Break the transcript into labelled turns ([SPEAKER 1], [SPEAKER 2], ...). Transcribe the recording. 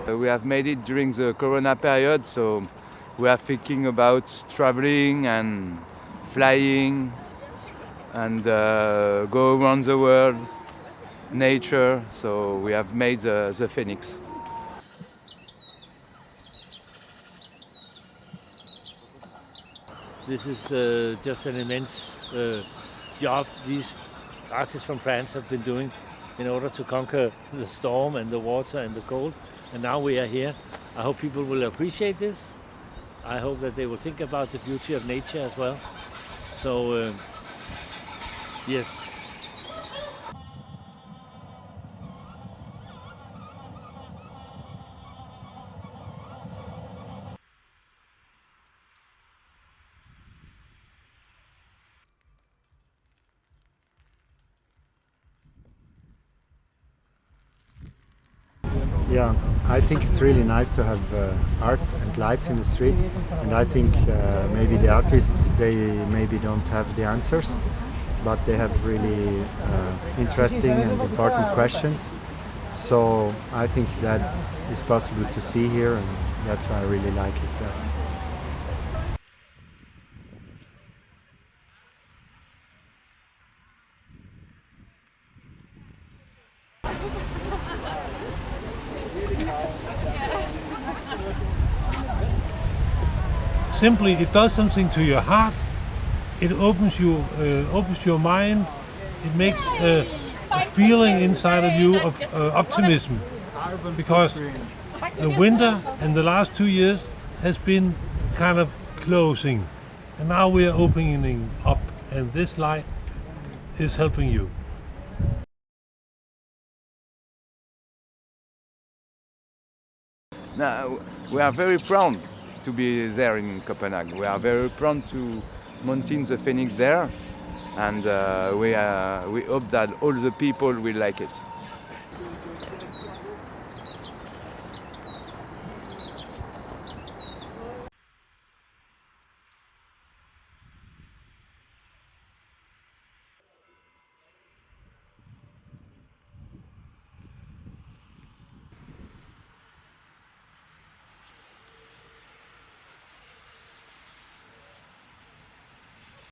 [SPEAKER 1] We have made it during the Corona period, so we are thinking about traveling and flying and go around the world, nature. So we have made the Phoenix.
[SPEAKER 2] This is just an immense job these artists from France have been doing in order to conquer the storm and the water and the cold. And now we are here. I hope people will appreciate this. I hope that they will think about the beauty of nature as well. So, yes.
[SPEAKER 3] Yeah, I think it's really nice to have art and lights in the street, and I think maybe the artists, they maybe don't have the answers, but they have really interesting and important questions. So I think that is possible to see here, and that's why I really like it.
[SPEAKER 4] Simply, it does something to your heart. It opens your mind. It makes a feeling inside of you of optimism, because the winter in the last 2 years has been kind of closing, and now we are opening up, and this light is helping you.
[SPEAKER 1] Now, we are very proud to be there in Copenhagen. We are very proud to mountain the Phoenix there, and we hope that all the people will like it.